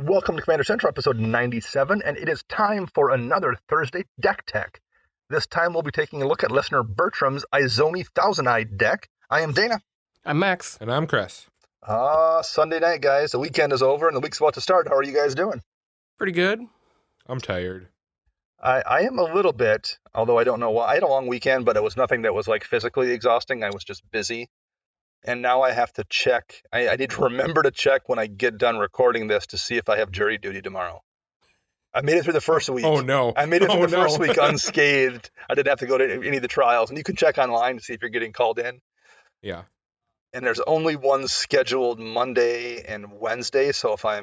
Welcome to Commander Central, episode 97, and it is time for another Thursday Deck Tech. This time we'll be taking a look at listener Bertram's Izoni Thousand Eye deck. I am Dana. I'm Max. And I'm Chris. Sunday night, guys. The weekend is over and the week's about to start. How are you guys doing? Pretty good. I'm tired. I am a little bit, although I don't know why. I had a long weekend, but it was nothing that was like physically exhausting. I was just busy. And now I have to check. I need to remember to check when I get done recording this to see if I have jury duty tomorrow. I made it through the first week. Oh, no. I made it through the first week unscathed. I didn't have to go to any of the trials. And you can check online to see if you're getting called in. Yeah. And there's only one scheduled Monday and Wednesday. So if I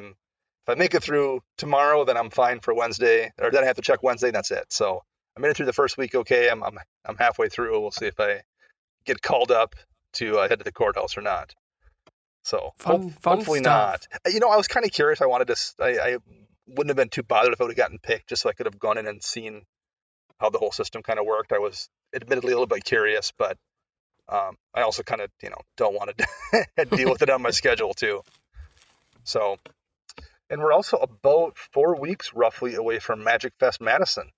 make it through tomorrow, then I'm fine for Wednesday. Or then I have to check Wednesday, and that's it. So I made it through the first week okay. I'm halfway through. We'll see if I get called up to head to the courthouse or not. So Fun hopefully stuff. not. You know, I was kind of curious. I wouldn't have been too bothered if I would have gotten picked, just so I could have gone in and seen how the whole system kind of worked. I was admittedly a little bit curious, but I also kind of, don't want to deal with it on my schedule too. So, and we're also about 4 weeks roughly away from Magic Fest Madison.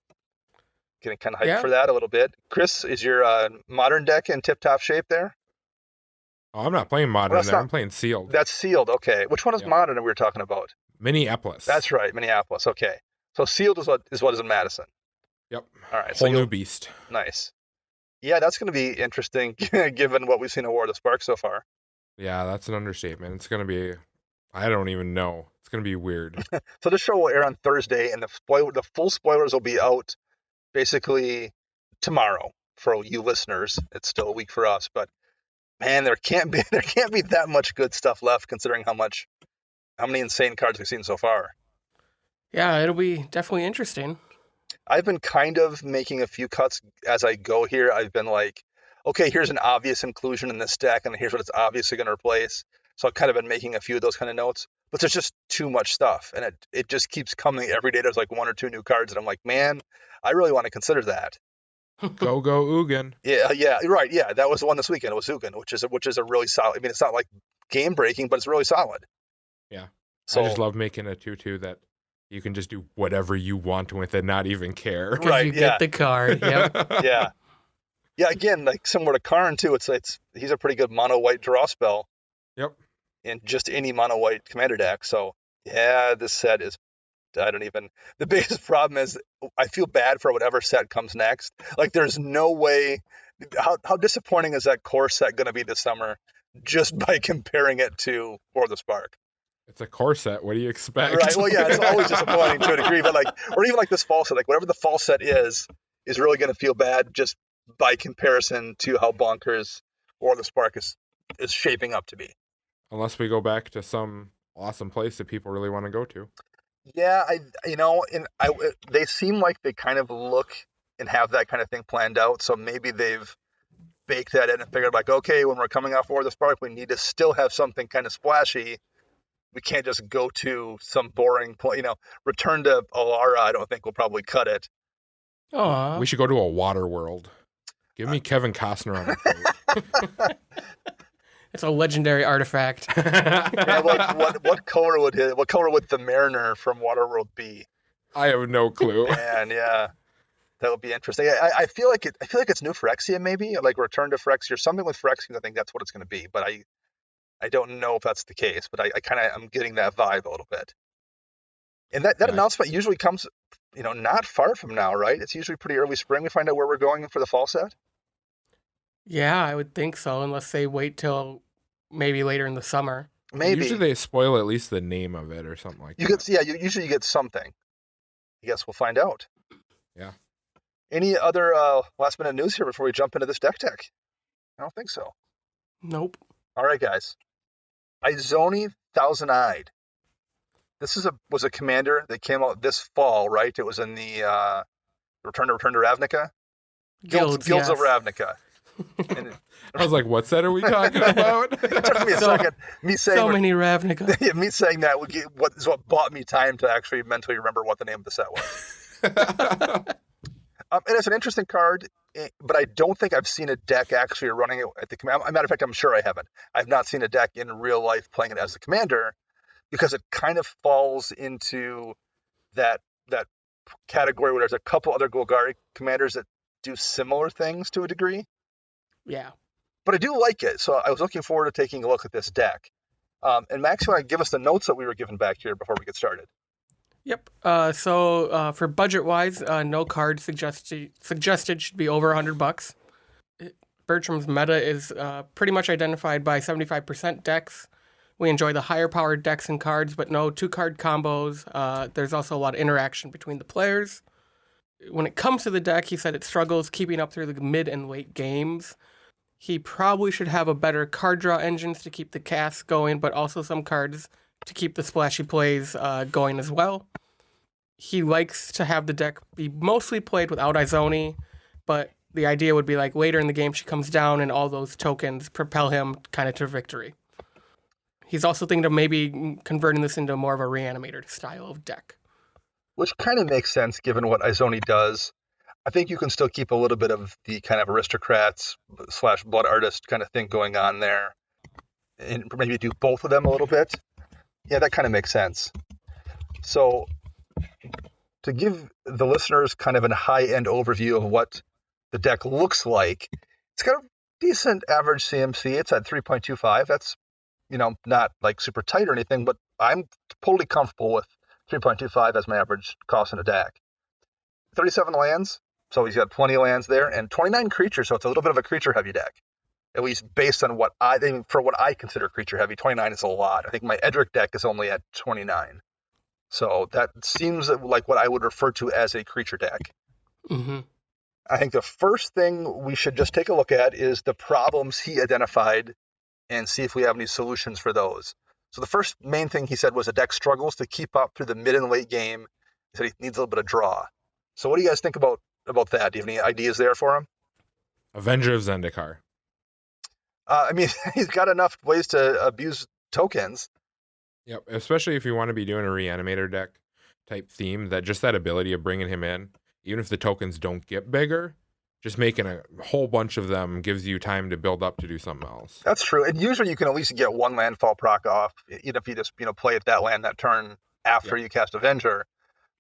Getting kind of hyped for that a little bit. Chris, is your modern deck in tip-top shape there? Oh, I'm not playing modern there. I'm playing sealed. That's sealed. Okay. Which one is modern that we were talking about? Minneapolis. That's right. Minneapolis. Okay. So sealed is what is in Madison. Yep. All right. Whole new beast. Nice. Yeah, that's going to be interesting given what we've seen in War of the Spark so far. Yeah, that's an understatement. It's going to be, I don't even know. It's going to be weird. So this show will air on Thursday, and the full spoilers will be out basically tomorrow for you listeners. It's still a week for us, but man, there can't be that much good stuff left considering how many insane cards we've seen so far. Yeah, it'll be definitely interesting. I've been kind of making a few cuts as I go here. I've been like, okay, here's an obvious inclusion in this deck, and here's what it's obviously going to replace. So I've kind of been making a few of those kind of notes, but there's just too much stuff, and it just keeps coming every day. There's like one or two new cards, and I'm like, man, I really want to consider that. Go Ugin. Yeah, right. Yeah, that was the one this weekend. It was Ugin, which is a really solid. I mean, it's not like game breaking, but it's really solid. Yeah. So I just love making a 2/2 that you can just do whatever you want with it, not even care. Because right, you get the card. Yep. Yeah. Yeah, again, like similar to Karn too, he's a pretty good mono white draw spell. Yep. In just any mono white commander deck. So yeah, this set is the biggest problem is I feel bad for whatever set comes next. Like there's no way. How disappointing is that core set going to be this summer just by comparing it to War of the Spark? It's a core set. What do you expect? Right. Well, yeah, it's always disappointing to a degree, but or even like this fall set, like whatever the fall set is really going to feel bad just by comparison to how bonkers War of the Spark is shaping up to be. Unless we go back to some awesome place that people really want to go to. Yeah, they seem like they kind of look and have that kind of thing planned out. So maybe they've baked that in and figured like, okay, when we're coming off War of the Spark, we need to still have something kind of splashy. We can't just go to some boring point, return to Alara. I don't think we'll probably cut it. Aww. We should go to a water world. Give me Kevin Costner on the boat. It's a legendary artifact. Yeah, what color would the Mariner from Waterworld be? I have no clue. And yeah, that would be interesting. I feel like it's new Phyrexia, maybe like Return to Phyrexia or something with Phyrexia. I think that's what it's going to be, but I don't know if that's the case. But I'm getting that vibe a little bit. And that announcement usually comes, not far from now, right? It's usually pretty early spring. We find out where we're going for the fall set. Yeah, I would think so, unless they wait till maybe later in the summer. Maybe. Usually they spoil at least the name of it or something like that. Usually you get something. I guess we'll find out. Yeah. Any other last minute news here before we jump into this deck tech? I don't think so. Nope. All right, guys. Izoni Thousand Eyed. This was a commander that came out this fall, right? It was in the Return to Ravnica. Guilds yes. of Ravnica. And I was like, what set are we talking about? it took me a second. Me saying many Ravnica. me saying that is what bought me time to actually mentally remember what the name of the set was. And it's an interesting card, but I don't think I've seen a deck actually running it at the command. As a matter of fact, I'm sure I haven't. I've not seen a deck in real life playing it as the commander. because it kind of falls into that category where there's a couple other Golgari commanders that do similar things to a degree. Yeah. But I do like it, so I was looking forward to taking a look at this deck. And Max, you want to give us the notes that we were given back here before we get started? Yep. So for budget-wise, no card suggested should be over $100. Bertram's meta is pretty much identified by 75% decks. We enjoy the higher-powered decks and cards, but no two-card combos. There's also a lot of interaction between the players. When it comes to the deck, he said it struggles keeping up through the mid and late games. He probably should have a better card draw engines to keep the cast going, but also some cards to keep the splashy plays going as well. He likes to have the deck be mostly played without Izoni, but the idea would be like later in the game she comes down and all those tokens propel him kind of to victory. He's also thinking of maybe converting this into more of a reanimator style of deck. Which kind of makes sense given what Izoni does. I think you can still keep a little bit of the kind of aristocrats / blood artist kind of thing going on there. And maybe do both of them a little bit. Yeah, that kind of makes sense. So to give the listeners kind of a high-end overview of what the deck looks like, it's got a decent average CMC. It's at 3.25. That's, not like super tight or anything, but I'm totally comfortable with 3.25 as my average cost in a deck. 37 lands, so he's got plenty of lands there, and 29 creatures, so it's a little bit of a creature-heavy deck. At least based on what I consider creature-heavy, 29 is a lot. I think my Edric deck is only at 29. So that seems like what I would refer to as a creature deck. Mm-hmm. I think the first thing we should just take a look at is the problems he identified and see if we have any solutions for those. So the first main thing he said was the deck struggles to keep up through the mid and late game. He said he needs a little bit of draw. So what do you guys think about that? Do you have any ideas there for him? Avenger of Zendikar. He's got enough ways to abuse tokens. Yep, especially if you want to be doing a reanimator deck type theme, that ability of bringing him in, even if the tokens don't get bigger, just making a whole bunch of them gives you time to build up to do something else. That's true. And usually you can at least get one landfall proc off, even if you just play at that land that turn after you cast Avenger.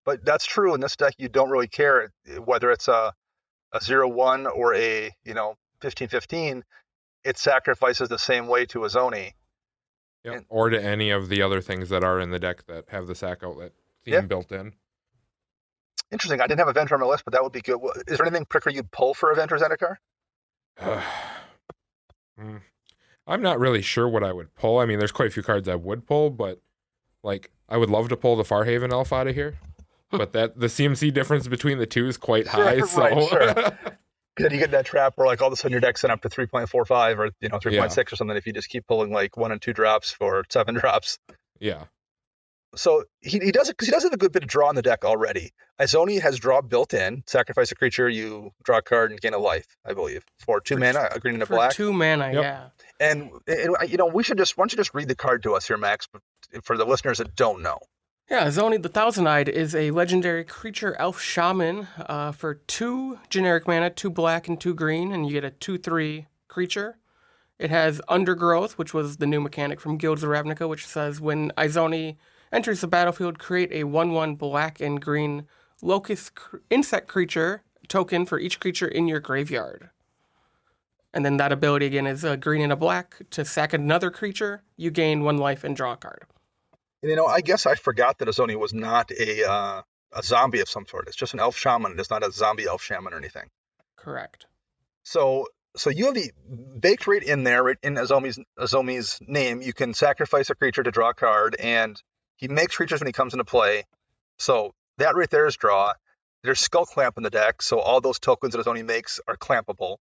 But that's true. In this deck, you don't really care whether it's a 0/1 or a 15/15. It sacrifices the same way to Izoni. Yep. Or to any of the other things that are in the deck that have the sack outlet theme built in. Interesting. I didn't have Avenger on my list, but that would be good. Is there anything particular you'd pull for Avenger Zendikar? I'm not really sure what I would pull. I mean, there's quite a few cards I would pull, but I would love to pull the Farhaven Elf out of here. But the CMC difference between the two is quite high. Sure. Then you get that trap where all of a sudden your deck's sent up to 3.45 or 3.6 or something if you just keep pulling 1 and 2 drops for 7 drops. Yeah. So he does it because he does have a good bit of draw in the deck already. Izoni has draw built in. Sacrifice a creature, you draw a card and gain a life, I believe, for 2 mana, a green and a black. 2 mana, Yep. yeah. And we should why don't you just read the card to us here, Max, for the listeners that don't know. Yeah, Izoni the Thousand-Eyed is a legendary creature elf shaman for 2 generic mana, 2 black and 2 green, and you get a 2/3 creature. It has Undergrowth, which was the new mechanic from Guilds of Ravnica, which says when Izoni enters the battlefield, create a 1/1 black and green locust insect creature token for each creature in your graveyard. And then that ability again is a green and a black. To sack another creature, you gain 1 life and draw a card. I guess I forgot that Izoni was not a zombie of some sort. It's just an elf shaman. It's not a zombie elf shaman or anything. Correct. So you have the baked right in there, right in Izomi's name. You can sacrifice a creature to draw a card, and he makes creatures when he comes into play. So that right there is draw. There's Skull Clamp in the deck, so all those tokens that Izoni makes are clampable.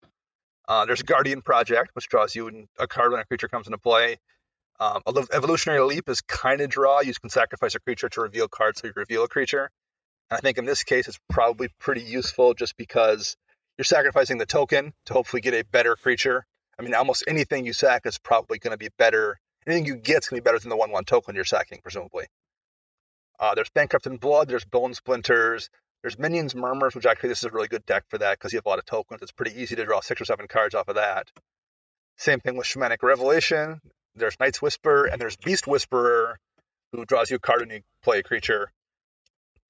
There's Guardian Project, which draws you a card when a creature comes into play. Evolutionary Leap is kind of draw. You can sacrifice a creature to reveal cards, so you reveal a creature. And I think in this case, it's probably pretty useful just because you're sacrificing the token to hopefully get a better creature. I mean, almost anything you sack is probably going to be better. Anything you get is going to be better than the 1/1 token you're sacking, presumably. There's Bankrupt in Blood. There's Bone Splinters. There's Minions Murmurs, which actually this is a really good deck for that because you have a lot of tokens. It's pretty easy to draw 6 or 7 cards off of that. Same thing with Shamanic Revelation. There's Knight's Whisper, and there's Beast Whisperer, who draws you a card when you play a creature.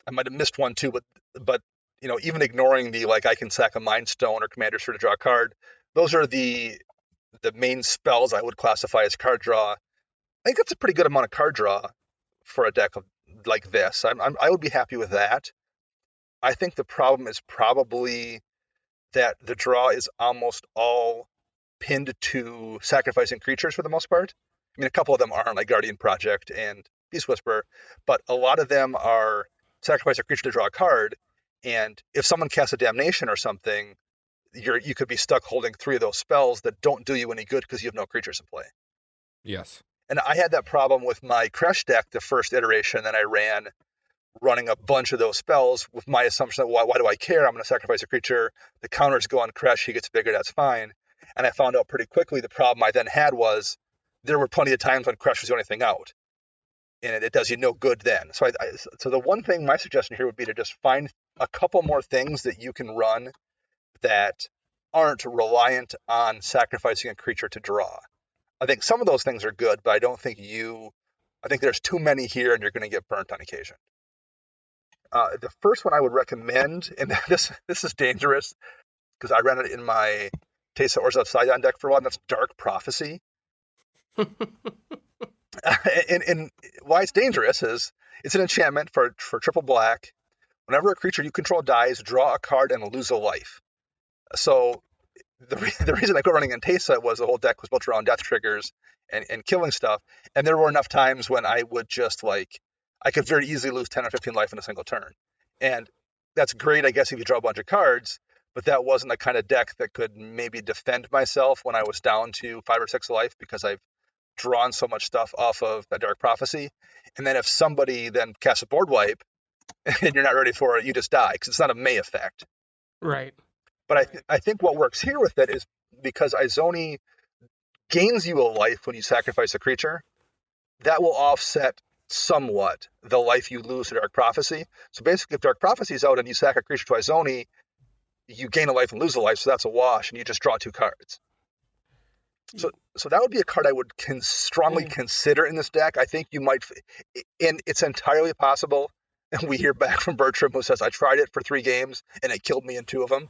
I might have missed one too, but even ignoring the like I can sack a Mind Stone or Commander Sphere to draw a card, those are the main spells I would classify as card draw. I think that's a pretty good amount of card draw for a deck like this. I would be happy with that. I think the problem is probably that the draw is almost all pinned to sacrificing creatures for the most part. I mean, a couple of them aren't, like Guardian Project and Beast Whisperer, but a lot of them are sacrifice a creature to draw a card. And if someone casts a Damnation or something, you could be stuck holding 3 of those spells that don't do you any good because you have no creatures in play. Yes. And I had that problem with my Crash deck the first iteration that I ran, running a bunch of those spells with my assumption that why do I care? I'm going to sacrifice a creature. The counters go on Crash. He gets bigger. That's fine. And I found out pretty quickly the problem I then had was there were plenty of times when Crash was the only thing out. And it does you no good then. So so the one thing, my suggestion here would be to just find a couple more things that you can run that aren't reliant on sacrificing a creature to draw. I think some of those things are good, but I think there's too many here and you're going to get burnt on occasion. The first one I would recommend, and this is dangerous because I ran it in my Teysa Orzhov Scion deck for a while, and that's Dark Prophecy. and why it's dangerous is it's an enchantment for triple black. Whenever a creature you control dies, draw a card and lose a life. So the reason I go running in Teysa was the whole deck was built around death triggers and killing stuff. And there were enough times when I would just I could very easily lose 10 or 15 life in a single turn. And that's great, I guess, if you draw a bunch of cards, but that wasn't the kind of deck that could maybe defend myself when I was down to 5 or 6 life because I've drawn so much stuff off of that Dark Prophecy. And then if somebody then casts a board wipe and you're not ready for it, you just die because it's not a May effect. Right. But I think what works here with it is because Izoni gains you a life when you sacrifice a creature, that will offset somewhat the life you lose to Dark Prophecy. So basically, if Dark Prophecy is out and you sack a creature to Izoni, you gain a life and lose a life, so that's a wash, and you just draw 2 cards. So that would be a card I would strongly consider in this deck. I think you might, and it's entirely possible. And we hear back from Bertram who says, I tried it for 3 games and it killed me in 2 of them.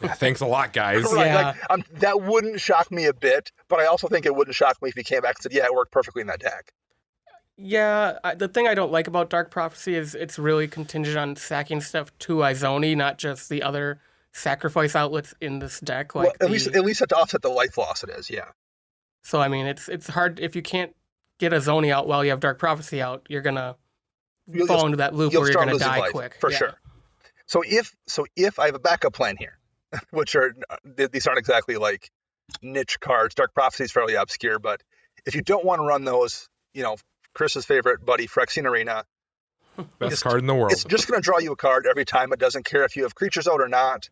Yeah, thanks a lot, guys. Right, Yeah. That wouldn't shock me a bit, but I also think it wouldn't shock me if he came back and said, yeah, it worked perfectly in that deck. Yeah, the thing I don't like about Dark Prophecy is it's really contingent on sacking stuff to Izoni, not just the other sacrifice outlets in this deck. Well, at least to offset the life loss it is, yeah. So, I mean, it's hard. If you can't get Izoni out while you have Dark Prophecy out, you're going to fall into that loop where you're going to die life, quick. For sure. So if I have a backup plan here, which these aren't exactly like niche cards. Dark Prophecy is fairly obscure, but if you don't want to run those, Chris's favorite buddy, Phyrexian Arena. Best card in the world. It's just going to draw you a card every time. It doesn't care if you have creatures out or not.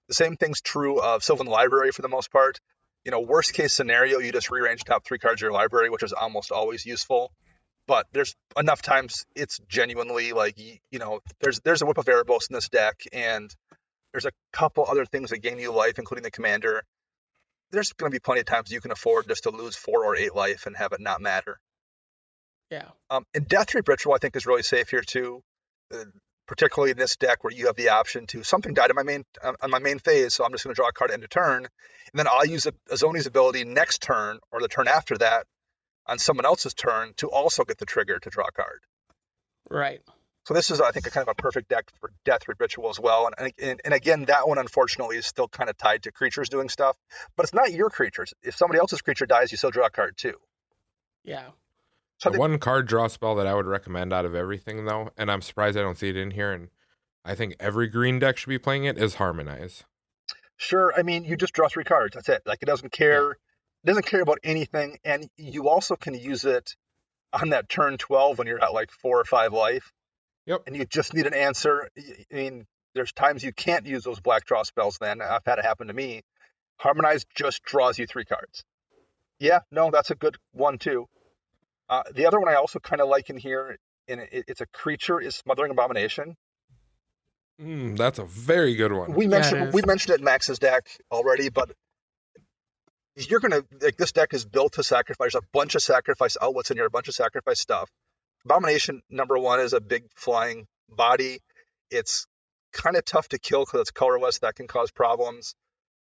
The same thing's true of Sylvan Library for the most part. Worst case scenario, you just rearrange top 3 cards of your library, which is almost always useful. But there's enough times it's genuinely there's a Whip of Erebos in this deck, and there's a couple other things that gain you life, including the commander. There's going to be plenty of times you can afford just to lose 4 or 8 life and have it not matter. Yeah. And Death Reap Ritual, I think, is really safe here too, particularly in this deck where you have the option to something died on my main phase, so I'm just going to draw a card end of turn, and then I'll use Izoni's ability next turn or the turn after that on someone else's turn to also get the trigger to draw a card. Right. So this is, I think, a kind of a perfect deck for Death Reap Ritual as well. And again, that one, unfortunately, is still kind of tied to creatures doing stuff. But it's not your creatures. If somebody else's creature dies, you still draw a card too. Yeah. So The one card draw spell that I would recommend out of everything, though, and I'm surprised I don't see it in here, and I think every green deck should be playing it, is Harmonize. Sure. I mean, you just draw 3 cards. That's it. It doesn't care. Yeah. It doesn't care about anything. And you also can use it on that turn 12 when you're at 4 or 5 life. Yep. And you just need an answer. I mean, there's times you can't use those black draw spells then. I've had it happen to me. Harmonize just draws you 3 cards. Yeah, no, that's a good one too. The other one I also kind of like in here, and it's a creature, is Smothering Abomination. That's a very good one. We mentioned it in Max's deck already, but you're gonna this deck is built to sacrifice. There's a bunch of sacrifice outlets in here, a bunch of sacrifice stuff. Abomination, number one, is a big flying body. It's kind of tough to kill because it's colorless. That can cause problems.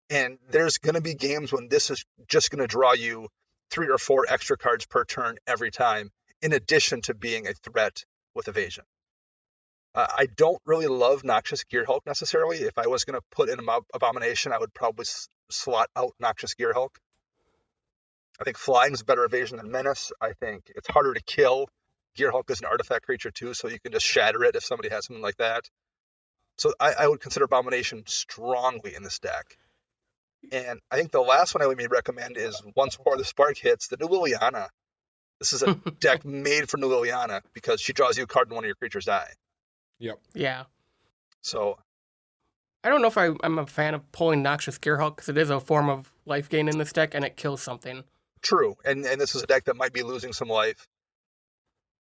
And there's going to be games when this is just going to draw you 3 or 4 extra cards per turn every time, in addition to being a threat with evasion. I don't really love Noxious Gearhulk necessarily. If I was going to put in Abomination, I would probably slot out Noxious Gearhulk. I think Flying is better evasion than Menace. I think it's harder to kill. Gearhulk is an artifact creature too, so you can just shatter it if somebody has something like that. So I would consider Abomination strongly in this deck. And I think the last one I would recommend is once before the Spark hits, the new Liliana. This is a deck made for new Liliana because she draws you a card when one of your creatures die. Yep. Yeah. So I don't know if I'm a fan of pulling Noxious Gearhulk because it is a form of life gain in this deck and it kills something. true, and this is a deck that might be losing some life.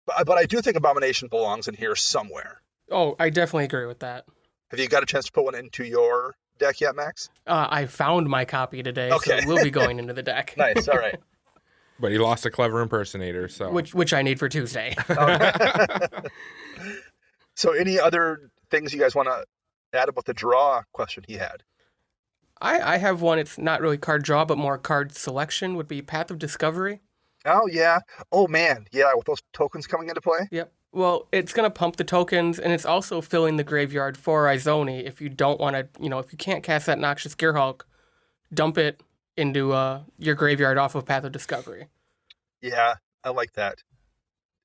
But I do think Abomination belongs in here somewhere. Oh, I definitely agree with that. Have you got a chance to put one into your deck yet, Max? I found my copy today, Okay. so we'll be going into the deck. Nice, all right. But he lost a clever impersonator, so. Which I need for Tuesday. So any other things you guys want to add about the draw question he had? I have one. It's not really card draw, but more card selection. Would be Path of Discovery. Oh, yeah. Oh, man. Yeah, with those tokens coming into play? Yep. Well, it's going to pump the tokens, and it's also filling the graveyard for Izoni. If you don't want to, if you can't cast that Noxious Gearhulk, dump it into your graveyard off of Path of Discovery. Yeah, I like that.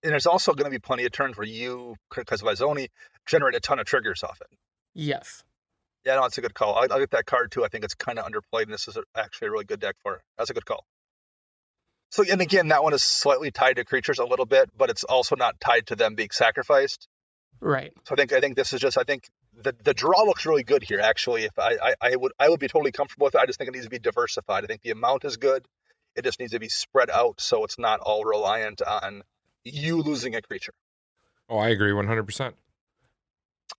And there's also going to be plenty of turns where you, because of Izoni, generate a ton of triggers off it. Yes. Yeah, no, it's a good call. I'll get that card too. I think it's kind of underplayed, and this is actually a really good deck for it. That's a good call. So, and again, that one is slightly tied to creatures a little bit, but it's also not tied to them being sacrificed. Right. So I think this is just, I think the draw looks really good here, actually. If I would be totally comfortable with it. I just think it needs to be diversified. I think the amount is good. It just needs to be spread out so it's not all reliant on you losing a creature. Oh, I agree 100%.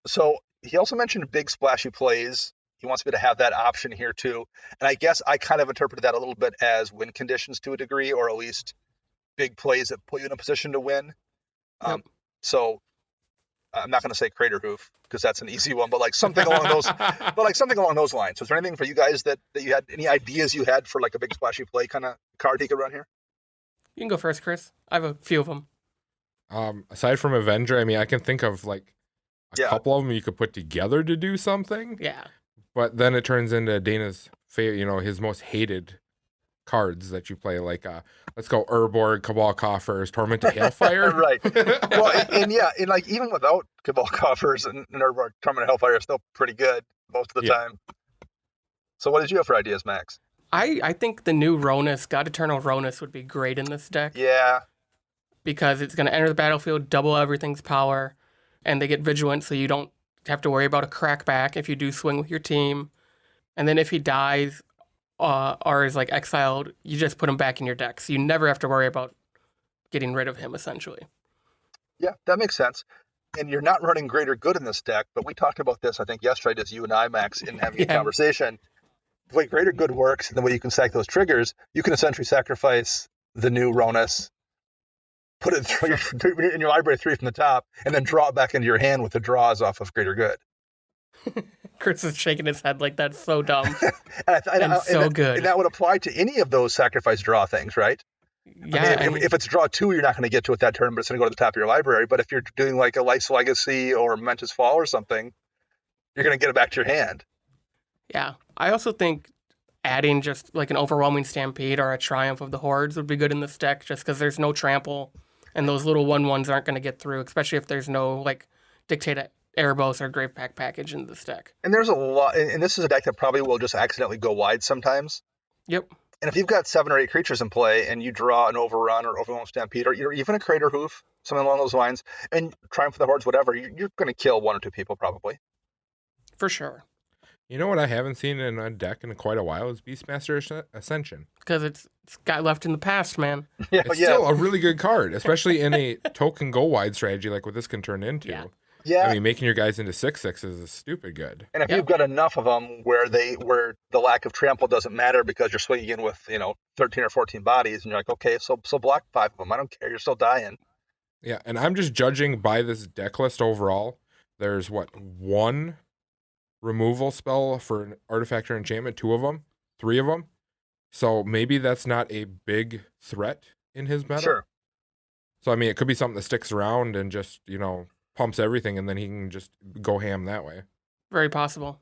So he also mentioned big splashy plays. He wants me to have that option here too. And I guess I kind of interpreted that a little bit as win conditions to a degree, or at least big plays that put you in a position to win. Yep. So I'm not going to say Crater Hoof because that's an easy one, but like something along those, lines. So is there anything for you guys that you had, any ideas you had for like a big splashy play kind of card he could run here? You can go first, Chris. I have a few of them. Aside from Avenger, I mean, I can think of like a Yeah. couple of them you could put together to do something. Yeah. But then it turns into Dana's favorite, his most hated cards that you play, like let's go Urborg, Cabal Coffers, Torment to Hailfire. Right. Well, and like even without Cabal Coffers and Urborg, Torment Hellfire is still pretty good most of the time. So what did you have for ideas, Max? I think the new Ronus, God Eternal Ronus, would be great in this deck. Yeah. Because it's going to enter the battlefield, double everything's power, and they get vigilant, so you don't have to worry about a crackback if you do swing with your team. And then if he dies or is like exiled, you just put him back in your deck. So you never have to worry about getting rid of him, essentially. Yeah, that makes sense. And you're not running Greater Good in this deck, but we talked about this, I think, yesterday, just you and I, Max, in having a conversation. The way Greater Good works, and the way you can stack those triggers, you can essentially sacrifice the new Ronus, put it in your library 3 from the top, and then draw it back into your hand with the draws off of Greater Good. Chris is shaking his head like that's so dumb. and so good. And that would apply to any of those sacrifice draw things, right? Yeah. I mean, if it's draw 2, you're not going to get to it that turn, but it's going to go to the top of your library. But if you're doing like a Life's Legacy or Momentous Fall or something, you're going to get it back to your hand. Yeah. I also think adding just like an Overwhelming Stampede or a Triumph of the Hordes would be good in this deck, just because there's no trample and those little 1/1s aren't going to get through, especially if there's no like Dictate Erebos or Gravepack package in this deck. And there's a lot, and this is a deck that probably will just accidentally go wide sometimes. Yep. And if you've got 7 or 8 creatures in play and you draw an Overrun or Overwhelming Stampede or even a Crater Hoof, something along those lines, and Triumph of the Hordes, whatever, you're going to kill 1 or 2 people probably. For sure. You know what I haven't seen in a deck in quite a while is Beastmaster Ascension. Because it's got left in the past, man. It's still a really good card, especially in a token go wide strategy like what this can turn into. Yeah. I mean, making your guys into 6/6s is stupid good. And if you've got enough of them where the lack of trample doesn't matter because you're swinging in with 13 or 14 bodies, and you're like, okay, so block 5 of them. I don't care. You're still dying. Yeah, and I'm just judging by this deck list overall. There's one removal spell for an artifact or enchantment, two of them, three of them. So maybe that's not a big threat in his meta. Sure. So I mean, it could be something that sticks around and just pumps everything, and then he can just go ham that way. Very possible.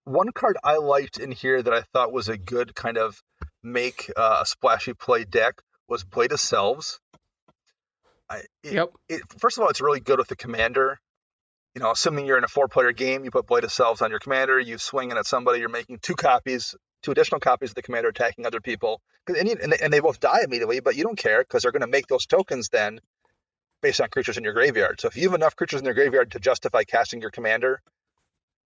One card I liked in here that I thought was a good kind of make a splashy play deck was Blade of Selves. Yep. First of all, it's really good with the commander. Assuming you're in a 4-player game, you put Blade of Selves on your commander, you swing it at somebody, you're making two additional copies of the commander attacking other people. And they both die immediately, but you don't care because they're going to make those tokens then based on creatures in your graveyard. So if you have enough creatures in your graveyard to justify casting your commander,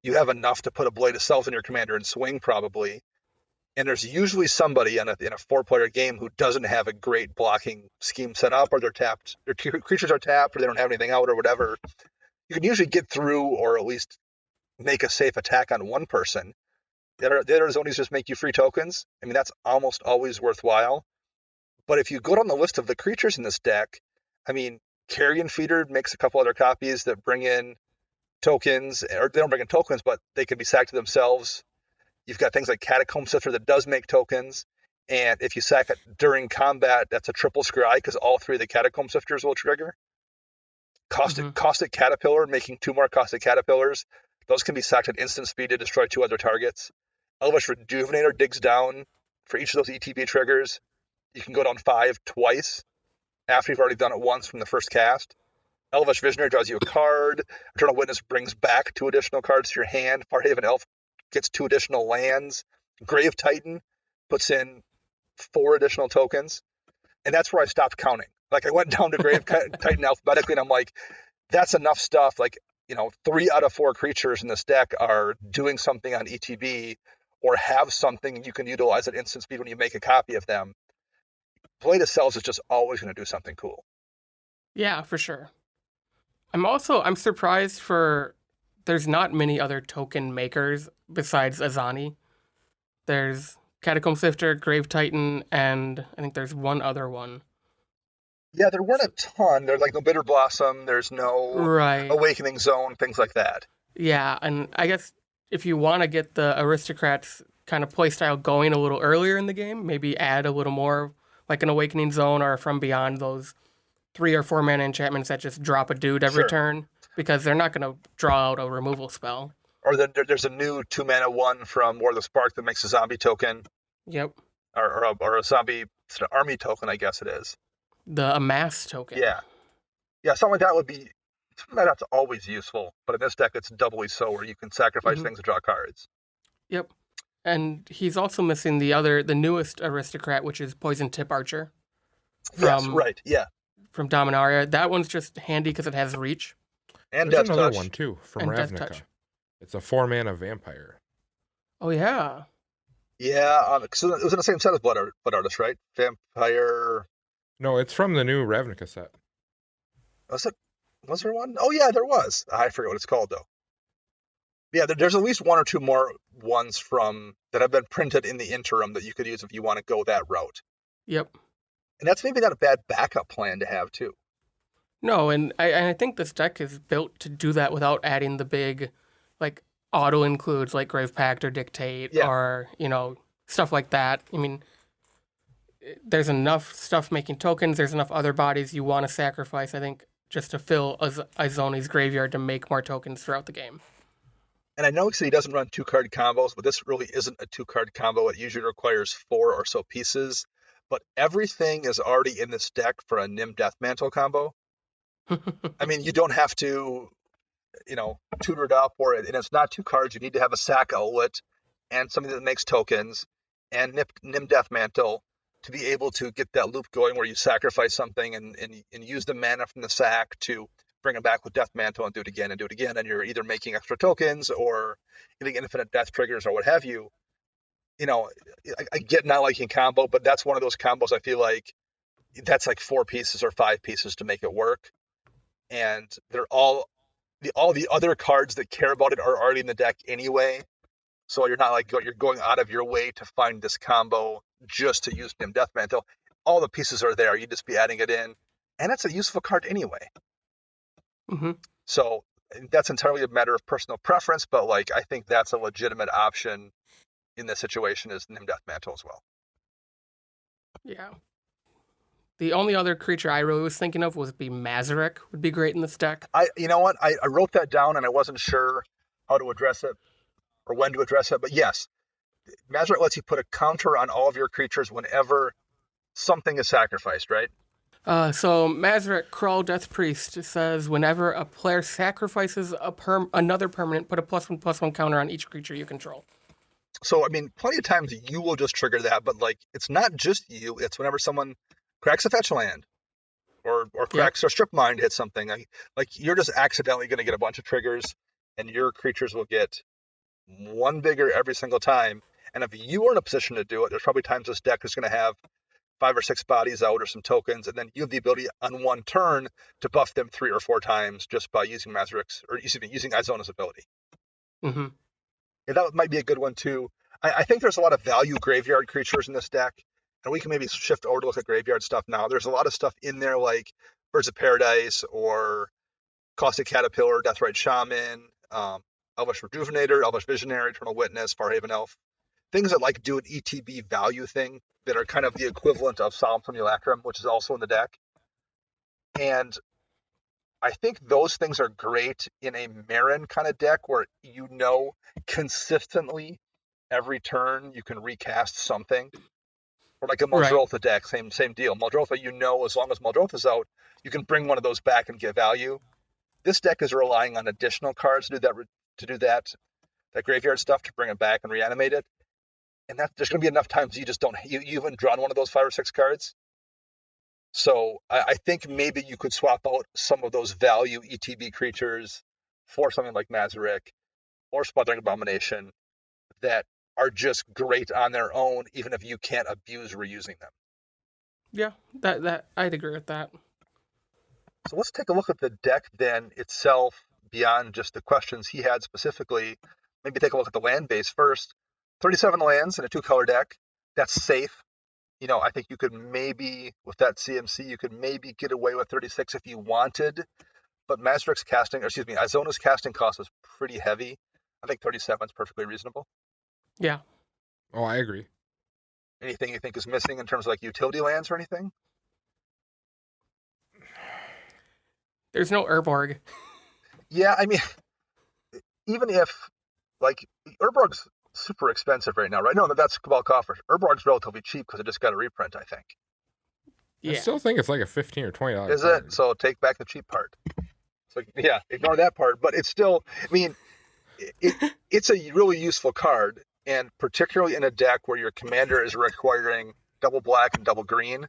you have enough to put a Blade of Selves in your commander and swing probably. And there's usually somebody in a 4-player game who doesn't have a great blocking scheme set up, or they're tapped, their creatures are tapped, or they don't have anything out, or whatever. You can usually get through, or at least make a safe attack on one person. The other zonies just make you free tokens. I mean, that's almost always worthwhile. But if you go down the list of the creatures in this deck, I mean, Carrion Feeder makes a couple other copies that bring in tokens, or they don't bring in tokens, but they can be sacked to themselves. You've got things like Catacomb Sifter that does make tokens, and if you sack it during combat, that's a triple scry because all three of the Catacomb Sifters will trigger. Caustic Caterpillar, making 2 more Caustic Caterpillars. Those can be sacked at instant speed to destroy 2 other targets. Elvish Rejuvenator digs down for each of those ETB triggers. You can go down 5 twice after you've already done it once from the first cast. Elvish Visionary draws you a card. Eternal Witness brings back 2 additional cards to your hand. Farhaven Elf gets 2 additional lands. Grave Titan puts in 4 additional tokens. And that's where I stopped counting. Like, I went down to Grave Titan alphabetically, and I'm like, that's enough stuff. Like, 3 out of 4 creatures in this deck are doing something on ETB or have something you can utilize at instant speed when you make a copy of them. Blade of Selves is just always going to do something cool. Yeah, for sure. I'm surprised there's not many other token makers besides Izoni. There's Catacomb Sifter, Grave Titan, and I think there's one other one. Yeah, there weren't a ton. There's like no Bitter Blossom. There's no Awakening Zone, things like that. Yeah, and I guess if you want to get the Aristocrats kind of playstyle going a little earlier in the game, maybe add a little more, like an Awakening Zone or From Beyond, those 3 or 4 mana enchantments that just drop a dude every turn, because they're not going to draw out a removal spell. Or there's a new 2 mana 1 from War of the Spark that makes a zombie token. Yep. Or a zombie army token, I guess it is. The Amass token. Yeah, something like that would be. That's always useful, but in this deck, it's doubly so, where you can sacrifice things to draw cards. Yep, and he's also missing the newest Aristocrat, which is Poison Tip Archer. Yes, right. Yeah. From Dominaria, that one's just handy because it has reach. And there's another one too from Ravnica. It's a 4 mana vampire. Oh yeah. Yeah, so it was in the same set as Blood Artist, right? Vampire. No, it's from the new Ravnica set. Was there one? Oh yeah, there was. I forget what it's called though. Yeah, there's at least 1 or 2 more ones from that have been printed in the interim that you could use if you want to go that route. Yep. And that's maybe not a bad backup plan to have too. No, and I think this deck is built to do that without adding the big, like, auto includes like Grave Pact or Dictate or stuff like that. I mean, there's enough stuff making tokens. There's enough other bodies you want to sacrifice, I think, just to fill Izoni's graveyard to make more tokens throughout the game. And I know he doesn't run 2-card combos, but this really isn't a 2-card combo. It usually requires 4 or so pieces. But everything is already in this deck for a Nim Deathmantle combo. I mean, you don't have to, tutor it up, and it's not 2 cards. You need to have a sack outlet and something that makes tokens and Nim Deathmantle to be able to get that loop going where you sacrifice something and use the mana from the sack to bring it back with Deathmantle and do it again, and you're either making extra tokens or getting infinite death triggers or what have you. I get not liking combo, but that's one of those combos I feel like that's like 4 pieces or 5 pieces to make it work. And they're all the other cards that care about it are already in the deck anyway. So you're not like you're going out of your way to find this combo just to use Nim Deathmantle. All the pieces are there. You just be adding it in. and it's a useful card anyway. Mm-hmm. So that's entirely a matter of personal preference, but like I think that's a legitimate option in this situation is Nim Death Mantle as well. Yeah. The only other creature I really was thinking of would be Mazarek. Would be great in this deck. You know what? I wrote that down and I wasn't sure how to address it or when to address it, but yes, Mazarek lets you put a counter on all of your creatures whenever something is sacrificed, right? So Mazarek Krull Death Priest says whenever a player sacrifices another permanent, put a +1/+1 counter on each creature you control. So I mean, plenty of times you will just trigger that, but like it's not just you. It's whenever someone cracks a fetch land or cracks or strip mine to hit something. Like you're just accidentally going to get a bunch of triggers, and your creatures will get one bigger every single time. And if you are in a position to do it, there's probably times this deck is going to have 5 or 6 bodies out or some tokens, and then you have the ability on one turn to buff them 3 or 4 times just by using Mazarek's or using Izona's ability. Mm-hmm. Yeah, that might be a good one too. I think there's a lot of value graveyard creatures in this deck, and we can maybe shift over to look at graveyard stuff now. There's a lot of stuff in there like Birds of Paradise or Caustic Caterpillar, Deathrite Shaman, Elvish Rejuvenator, Elvish Visionary, Eternal Witness, Farhaven Elf. Things that like do an ETB value thing that are kind of the equivalent of Solemn Simulacrum, which is also in the deck. And I think those things are great in a Marin kind of deck where you know consistently every turn you can recast something. Or like a Muldrotha deck, same deal. Muldrotha, you know, as long as Muldrotha's out, you can bring one of those back and get value. This deck is relying on additional cards to do that graveyard stuff to bring it back and reanimate it. And there's going to be enough times you just don't. You haven't drawn one of those 5 or 6 cards. So I think maybe you could swap out some of those value ETB creatures for something like Mazarek or Smothering Abomination that are just great on their own, even if you can't abuse reusing them. Yeah, that I'd agree with that. So let's take a look at the deck then itself, beyond just the questions he had specifically. Maybe take a look at the land base first. 37 lands in a 2-color deck. That's safe. You know, I think you could maybe, with that CMC, you could maybe get away with 36 if you wanted. But Izona's casting cost is pretty heavy. I think 37 is perfectly reasonable. Yeah. Oh, I agree. Anything you think is missing in terms of like utility lands or anything? There's no Urborg. Yeah, I mean, even if, like, Urborg's super expensive right now, right? No, that's Cabal Coffers. Urborg's relatively cheap because it just got a reprint, I think. Yeah. I still think it's like a $15 or $20 Is card. it? So take back the cheap part. So yeah, ignore that part. But it's still, I mean, it's a really useful card, and particularly in a deck where your commander is requiring double black and double green,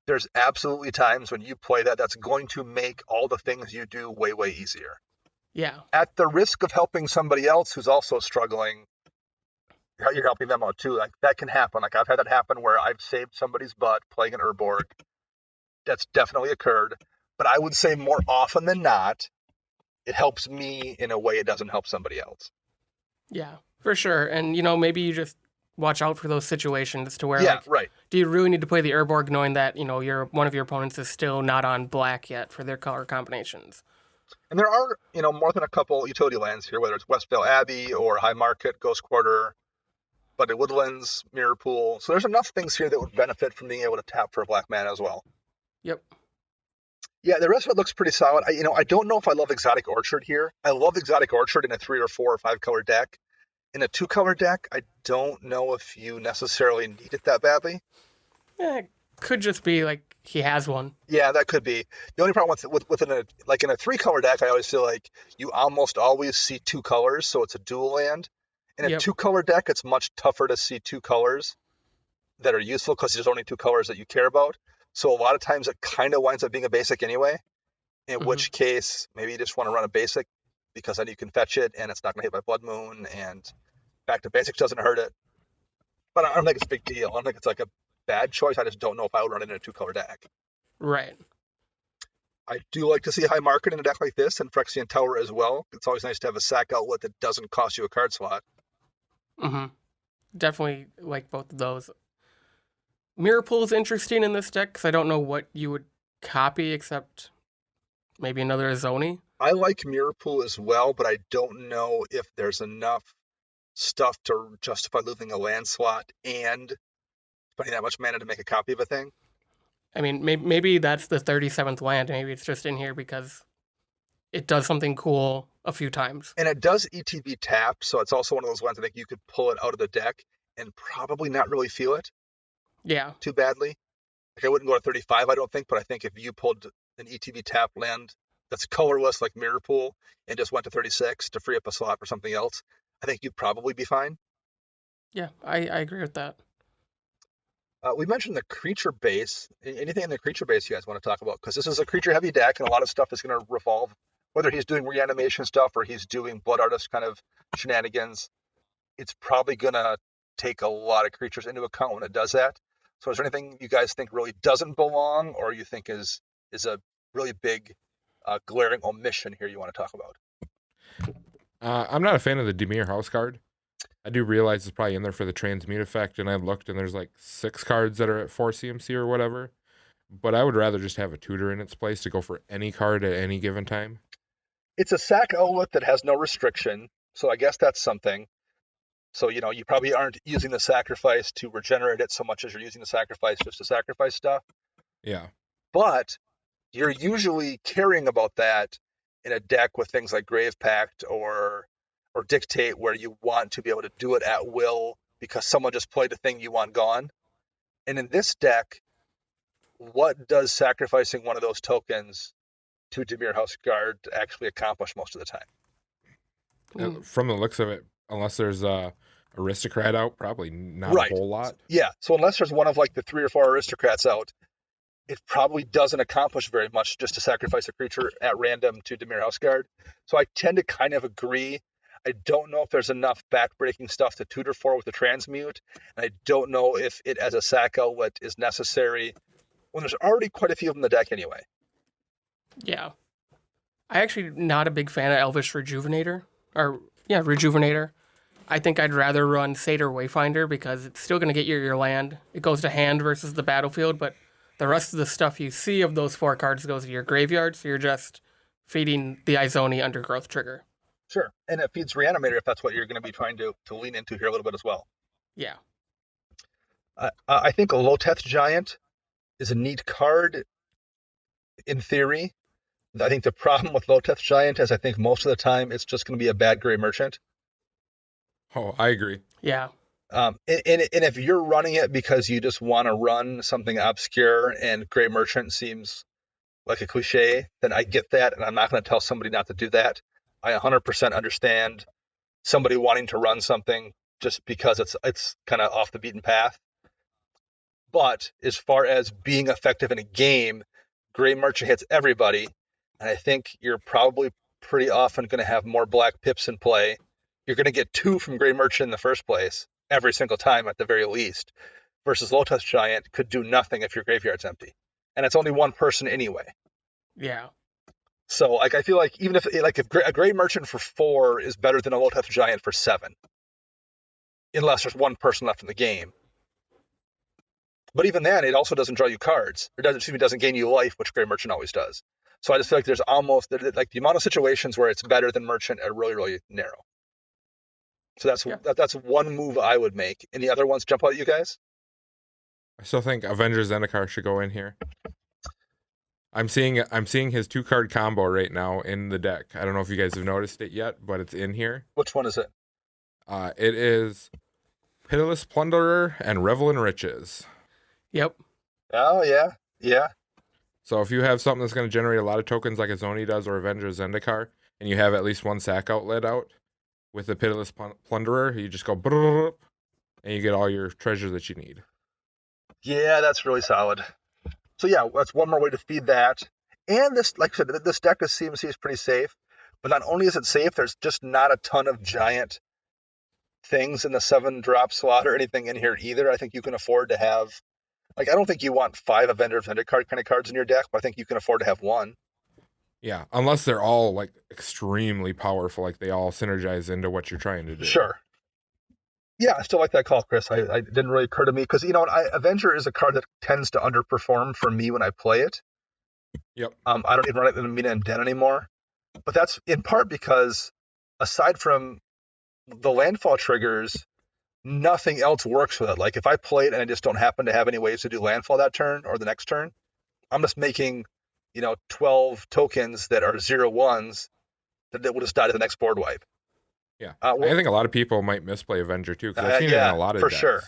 there's absolutely times when you play that's going to make all the things you do way, way easier. Yeah. At the risk of helping somebody else who's also struggling, you're helping them out too. Like that can happen. Like I've had that happen where I've saved somebody's butt playing an Urborg. That's definitely occurred. But I would say more often than not, it helps me in a way it doesn't help somebody else. Yeah, for sure. And, you know, maybe you just watch out for those situations to where, right. Do you really need to play the Urborg knowing that, you know, one of your opponents is still not on black yet for their color combinations? And there are, you know, more than a couple utility lands here, whether it's Westvale Abbey or High Market, Ghost Quarter, Bloody Woodlands, Mirror Pool. So there's enough things here that would benefit from being able to tap for a black mana as well. Yep. Yeah, the rest of it looks pretty solid. I don't know if I love Exotic Orchard here. I love Exotic Orchard in a 3 or 4 or 5 color deck. In a 2-color deck, I don't know if you necessarily need it that badly. It could just be like he has one. Yeah, that could be. The only problem within in a 3-color deck, I always feel like you almost always see 2 colors, so it's a dual land. In a 2-color deck, it's much tougher to see 2 colors that are useful because there's only 2 colors that you care about. So a lot of times it kind of winds up being a basic anyway, in which case maybe you just want to run a basic because then you can fetch it and it's not going to hit by Blood Moon, and back to basics doesn't hurt it. But I don't think it's a big deal. I don't think it's like a bad choice. I just don't know if I would run it in a 2-color deck. Right. I do like to see High Market in a deck like this and Phyrexian Tower as well. It's always nice to have a sack outlet that doesn't cost you a card slot. Mm-hmm. Definitely like both of those. Mirror Pool is interesting in this deck because I don't know what you would copy except maybe another Izoni. I like Mirror Pool as well, but I don't know if there's enough stuff to justify losing a land slot and spending that much mana to make a copy of a thing. I mean, maybe that's the 37th land. Maybe it's just in here because it does something cool a few times. And it does ETB tap, so it's also one of those ones I think you could pull it out of the deck and probably not really feel it Yeah. too badly. Like I wouldn't go to 35, I don't think, but I think if you pulled an ETB tap land that's colorless like Mirror Pool and just went to 36 to free up a slot for something else, I think you'd probably be fine. Yeah, I agree with that. We mentioned the creature base. Anything in the creature base you guys want to talk about? Because this is a creature-heavy deck, and a lot of stuff is going to revolve. Whether he's doing reanimation stuff or he's doing Blood Artist kind of shenanigans, it's probably going to take a lot of creatures into account when it does that. So is there anything you guys think really doesn't belong or you think is a really big glaring omission here you want to talk about? I'm not a fan of the Dimir house card. I do realize it's probably in there for the transmute effect, and I looked and there's like 6 cards that are at 4 CMC or whatever. But I would rather just have a tutor in its place to go for any card at any given time. It's a sack outlet that has no restriction, so I guess that's something. So, you probably aren't using the sacrifice to regenerate it so much as you're using the sacrifice just to sacrifice stuff. Yeah. But you're usually caring about that in a deck with things like Grave Pact or Dictate, where you want to be able to do it at will because someone just played a thing you want gone. And in this deck, what does sacrificing one of those tokens to Dimir House Guard actually accomplish most of the time? From the looks of it, unless there's a aristocrat out, probably not Right. a whole lot. Yeah, so unless there's one of like the 3 or 4 aristocrats out, it probably doesn't accomplish very much just to sacrifice a creature at random to Dimir House Guard. So I tend to kind of agree. I don't know if there's enough backbreaking stuff to tutor for with the transmute, and I don't know if it as a sack outlet is necessary when there's already quite a few of them in the deck anyway. Yeah. I actually not a big fan of Elvish Rejuvenator. Rejuvenator. I think I'd rather run Satyr Wayfinder because it's still going to get you your land. It goes to hand versus the battlefield, but the rest of the stuff you see of those 4 cards goes to your graveyard, so you're just feeding the Izoni Undergrowth trigger. Sure, and it feeds Reanimator if that's what you're going to be trying to lean into here a little bit as well. Yeah. I think a Loteth Giant is a neat card in theory. I think the problem with Loteth Giant is I think most of the time it's just going to be a bad Gray Merchant. Oh, I agree. Yeah. And if you're running it because you just want to run something obscure and Gray Merchant seems like a cliche, then I get that, and I'm not going to tell somebody not to do that. I 100% understand somebody wanting to run something just because it's kind of off the beaten path. But as far as being effective in a game, Gray Merchant hits everybody, and I think you're probably pretty often going to have more black pips in play. You're going to get 2 from Gray Merchant in the first place every single time at the very least, versus Loteth Giant could do nothing if your graveyard's empty, and it's only 1 person anyway. Yeah. So I feel like even if a Gray Merchant for 4 is better than a Loteth Giant for 7, unless there's 1 person left in the game. But even then, it also doesn't draw you cards. It doesn't gain you life, which Gray Merchant always does. So I just feel like there's almost like the amount of situations where it's better than Merchant are really, really narrow. So that's one move I would make. Any other ones jump out at you guys? I still think Avengers Zendikar should go in here. I'm seeing his 2-card combo right now in the deck. I don't know if you guys have noticed it yet, but it's in here. Which one is it? It is Pitiless Plunderer and Revel in Riches. Yep. Oh, yeah. Yeah. So if you have something that's going to generate a lot of tokens like Izoni does or Avengers Zendikar, and you have at least 1 sack outlet out with the Pitiless Plunderer, you just go brrrr, and you get all your treasure that you need. Yeah, that's really solid. So yeah, that's one more way to feed that. And this, like I said, this deck of CMC is pretty safe. But not only is it safe, there's just not a ton of giant things in the 7-drop slot or anything in here either. I think you can afford to have, I don't think you want 5 Avengers Zendikar kind of cards in your deck, but I think you can afford to have 1. Yeah, unless they're all like extremely powerful, like they all synergize into what you're trying to do. Sure. Yeah, I still like that call, Chris. I didn't really occur to me because Avenger is a card that tends to underperform for me when I play it. Yep. I don't even run it in Mina and Den anymore. But that's in part because aside from the landfall triggers, nothing else works with it. Like if I play it and I just don't happen to have any ways to do landfall that turn or the next turn, I'm just making, 12 tokens that are 0/1s that will just die to the next board wipe. Yeah. Well, I think a lot of people might misplay Avenger too, because I've seen it in yeah, a lot of for decks sure.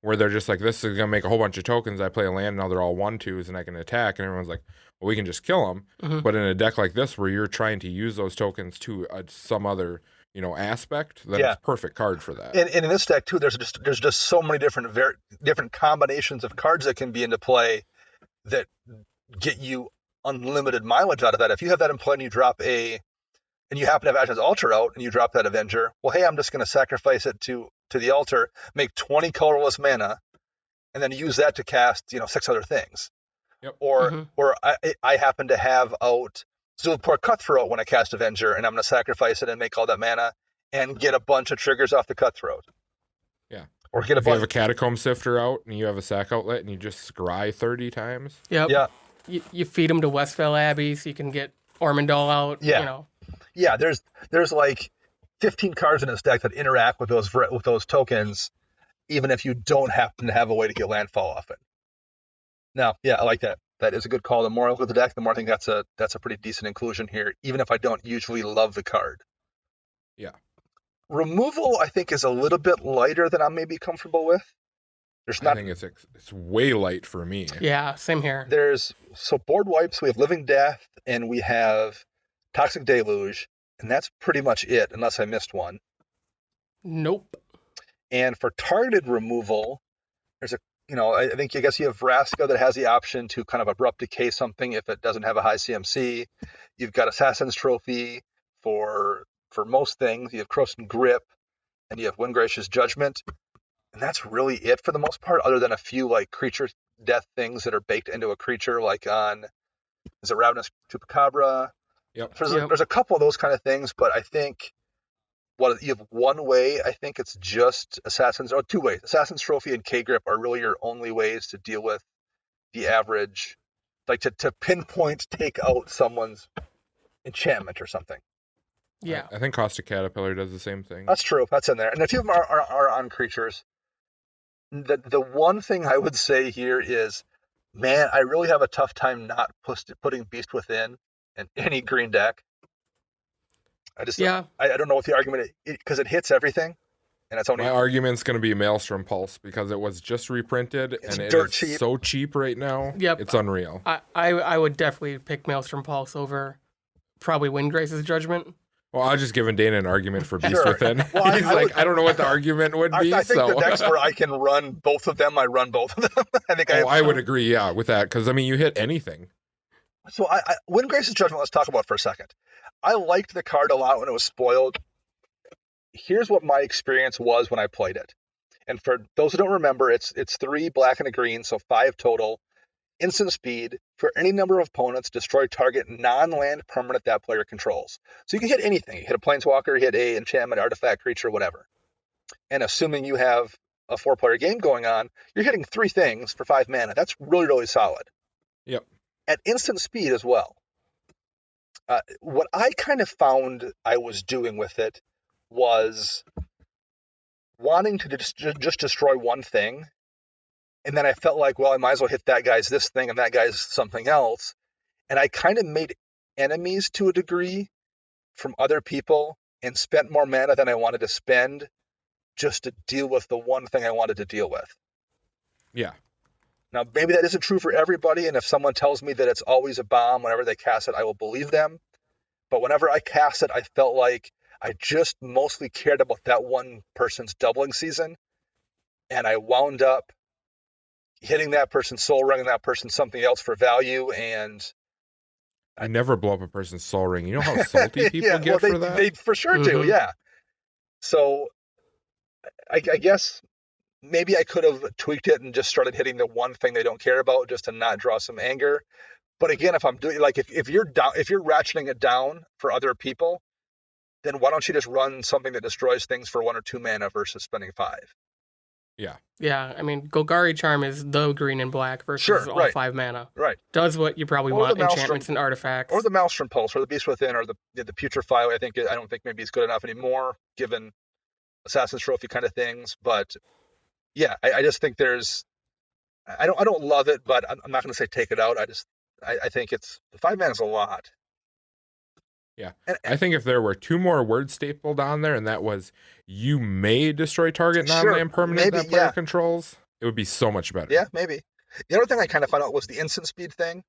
where they're just like, this is going to make a whole bunch of tokens. I play a land, now they're all 1/2s, and I can attack. And everyone's like, well, we can just kill them. Mm-hmm. But in a deck like this, where you're trying to use those tokens to some other, aspect, then Yeah. it's a perfect card for that. And in this deck too, there's just so many different combinations of cards that can be into play that get you unlimited mileage out of that. If you have that in play and you drop and you happen to have Ashen's Altar out and you drop that Avenger, well, hey, I'm just going to sacrifice it to the altar, make 20 colorless mana, and then use that to cast 6 other things. Yep. Or I happen to have out Zulaport Cutthroat when I cast Avenger, and I'm going to sacrifice it and make all that mana and get a bunch of triggers off the Cutthroat. Yeah. Or get a If you bunch. have a Catacomb Sifter out and you have a sack outlet and you just scry 30 times. Yep. Yeah. You feed them to Westvale Abbey so you can get Ormondal out. Yeah. Yeah, there's like 15 cards in this deck that interact with those tokens, even if you don't happen to have a way to get landfall off it. Now, yeah, I like that. That is a good call. The more I look at the deck, the more I think that's a pretty decent inclusion here, even if I don't usually love the card. Yeah. Removal, I think, is a little bit lighter than I'm maybe comfortable with. I think it's way light for me. Yeah, same here. So board wipes, we have Living Death, and we have Toxic Deluge, and that's pretty much it, unless I missed one. Nope. And for targeted removal, there's I guess you have Vraska that has the option to kind of abrupt decay something if it doesn't have a high CMC. You've got Assassin's Trophy for most things. You have Croson Grip, and you have Windgracious Judgment. And that's really it for the most part, other than a few like creature death things that are baked into a creature, like is it Ravenous Chupacabra? Yep. There's a couple of those kind of things, but I think you have one way. I think it's just two ways. Assassin's Trophy and K-Grip are really your only ways to deal with the average, like to pinpoint take out someone's enchantment or something. Yeah. I think Caustic Caterpillar does the same thing. That's true. That's in there. And a few of them are on creatures. The one thing I would say here is, man, I really have a tough time not putting Beast Within in any green deck. I don't know what the argument is, because it hits everything, and it's only my argument's going to be Maelstrom Pulse, because it was just reprinted and it is cheap. So cheap right now. Yep. It's unreal. I would definitely pick Maelstrom Pulse over probably Windgrace's Judgment. Well, I was just giving Dana an argument for Beast Sure. Within. Well, He's I don't know what the argument would be. I think the decks where I can run both of them, I run both of them. I think I would agree, yeah, with that, because you hit anything. So Windgrace's Judgment, let's talk about for a second. I liked the card a lot when it was spoiled. Here's what my experience was when I played it. And for those who don't remember, it's 3 black and a green, so 5 total. Instant speed. For any number of opponents, destroy target non-land permanent that player controls. So you can hit anything. You hit a planeswalker, you hit a enchantment, artifact, creature, whatever. And assuming you have a 4-player game going on, you're hitting 3 things for 5 mana. That's really, really solid. Yep. At instant speed as well. What I kind of found I was doing with it was wanting to just destroy one thing. And then I felt like, well, I might as well hit that guy's this thing and that guy's something else. And I kind of made enemies to a degree from other people and spent more mana than I wanted to spend just to deal with the one thing I wanted to deal with. Yeah. Now, maybe that isn't true for everybody, and if someone tells me that it's always a bomb whenever they cast it, I will believe them. But whenever I cast it, I felt like I just mostly cared about that one person's doubling season, and I wound up hitting that person, soul ringing that person something else for value, and I never blow up a person's soul ring. You know how salty people get for that? They for sure do, yeah. So I guess maybe I could have tweaked it and just started hitting the one thing they don't care about just to not draw some anger. But again, if I'm doing if you're ratcheting it down for other people, then why don't you just run something that destroys things for 1 or 2 mana versus spending 5? Yeah, I mean, Golgari Charm is the green and black versus Sure, all right. 5 mana. Right. Does what you probably Or the want, Maelstrom, enchantments and artifacts. or the Maelstrom Pulse, or the Beast Within, or the Putrefy. I don't think maybe it's good enough anymore, given Assassin's Trophy kind of things. But yeah, I just think I don't love it, but I'm not going to say take it out. I think it's 5 mana is a lot. Yeah. And, I think if there were 2 more words stapled on there, and that was you may destroy target non-land permanent maybe, that player yeah. controls, it would be so much better. Yeah, maybe. The other thing I kind of found out was the instant speed thing.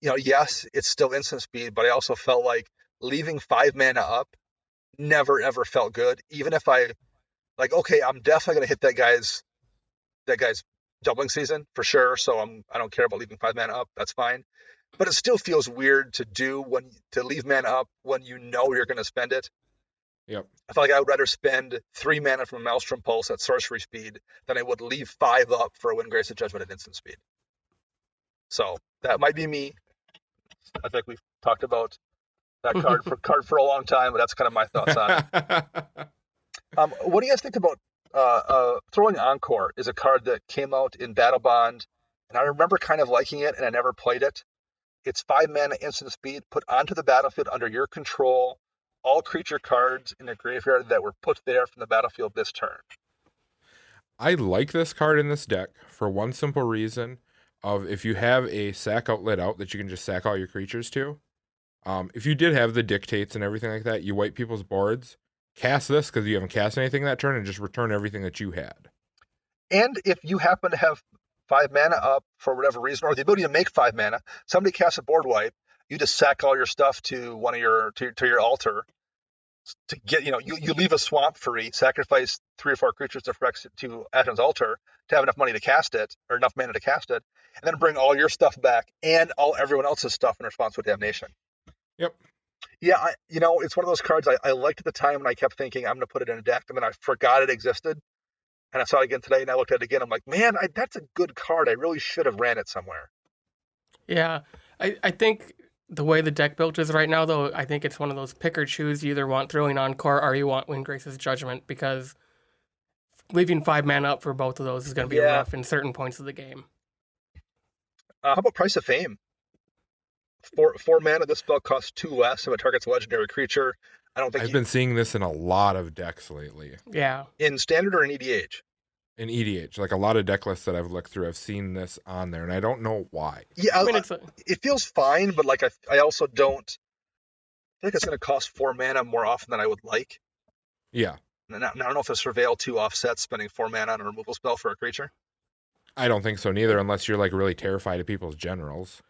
Yes, it's still instant speed, but I also felt like leaving 5 mana up never ever felt good. Even if okay, I'm definitely gonna hit that guy's doubling season for sure. So I don't care about leaving 5 mana up. That's fine. But it still feels weird to leave mana up when you know you're gonna spend it. Yep. I feel like I would rather spend 3 mana from a Maelstrom Pulse at sorcery speed than I would leave 5 up for a Windgrace of Judgment at instant speed. So that might be me. I think we've talked about that card for a long time, but that's kind of my thoughts on it. What do you guys think about Throwing Encore? Is a card that came out in Battle Bond, and I remember kind of liking it, and I never played it. It's 5 mana instant speed, put onto the battlefield under your control all creature cards in the graveyard that were put there from the battlefield this turn. I like this card in this deck for one simple reason of if you have a sack outlet out that you can just sack all your creatures to. If you did have the dictates and everything like that, you wipe people's boards, cast this because you haven't cast anything that turn and just return everything that you had. And if you happen to have 5 mana up for whatever reason, or the ability to make 5 mana, somebody casts a board wipe, you just sack all your stuff to one of your to your altar to get, you leave a swamp free, sacrifice 3 or 4 creatures to Atom's altar to have enough money to cast it, or enough mana to cast it, and then bring all your stuff back and everyone else's stuff in response to a damnation. Yep. Yeah, it's one of those cards I liked at the time, and I kept thinking I'm going to put it in a deck, and then I forgot it existed. And I saw it again today, and I looked at it again. I'm like, man, that's a good card. I really should have ran it somewhere. Yeah, I think the way the deck built is right now, though, I think it's one of those pick or choose. You either want Throwing Encore or you want Windgrace's Judgment, because leaving 5 mana up for both of those is going to be rough in certain points of the game. How about Price of Fame? 4 mana. This spell costs 2 less if it targets a legendary creature. I don't think I've been seeing this in a lot of decks lately. Yeah. In Standard or in EDH? In EDH, like a lot of deck lists that I've looked through, I've seen this on there, and I don't know why. Yeah, it feels fine, but I also don't think it's going to cost 4 mana more often than I would like. Yeah. And I don't know if a Surveil 2 offsets spending 4 mana on a removal spell for a creature. I don't think so neither, unless you're really terrified of people's generals.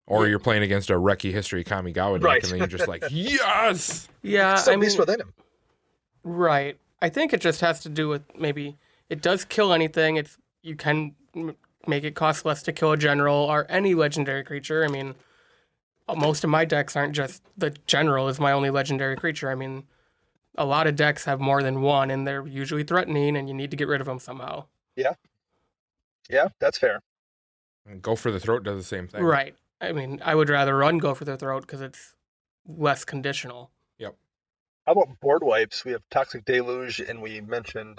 Or you're playing against a Reki History Kamigawa deck, and then you're just like, yes! Yeah, Still Beast Within him. Right. I think it just has to do with maybe it does kill anything. You can make it cost less to kill a general or any legendary creature. I mean, most of my decks aren't just the general is my only legendary creature. I mean, a lot of decks have more than one, and they're usually threatening, and you need to get rid of them somehow. Yeah. Yeah, that's fair. And Go for the Throat does the same thing. Right. I mean, I would rather run Go for the Throat because it's less conditional. Yep. How about board wipes? We have Toxic Deluge, and we mentioned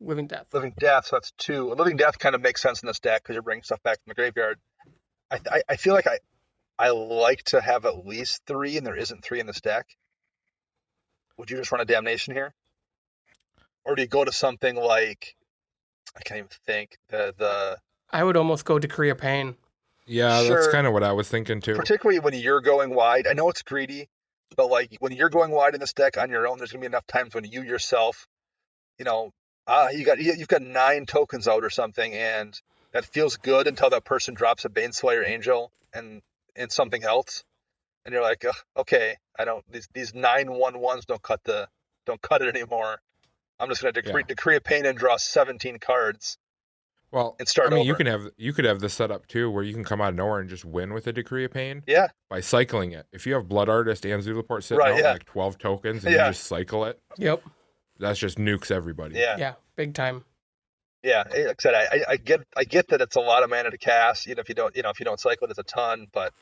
Living Death. Living Death, so that's 2. Living Death kind of makes sense in this deck because you're bringing stuff back from the graveyard. I feel like I like to have at least 3, and there isn't 3 in this deck. Would you just run a Damnation here? Or do you go to something like, I can't even think, I would almost go Decree of Pain. Yeah, Sure. that's kind of what I was thinking too. Particularly when you're going wide. I know it's greedy, but when you're going wide in this deck on your own, there's gonna be enough times when you yourself, you've got 9 tokens out or something, and that feels good until that person drops a Baneslayer Angel and something else, and you're like, okay, I don't these 9/1/1s don't cut it anymore. I'm just gonna decree a pain and draw 17 cards. Well, and start over. You could have this set up too, where you can come out of nowhere and just win with a Decree of Pain. Yeah. By cycling it. If you have Blood Artist and Zulaport sitting out like 12 tokens and you just cycle it. Yep. That's just nukes everybody. Yeah, big time. Yeah, like I said, I get that it's a lot of mana to cast. If you don't cycle it, it's a ton. But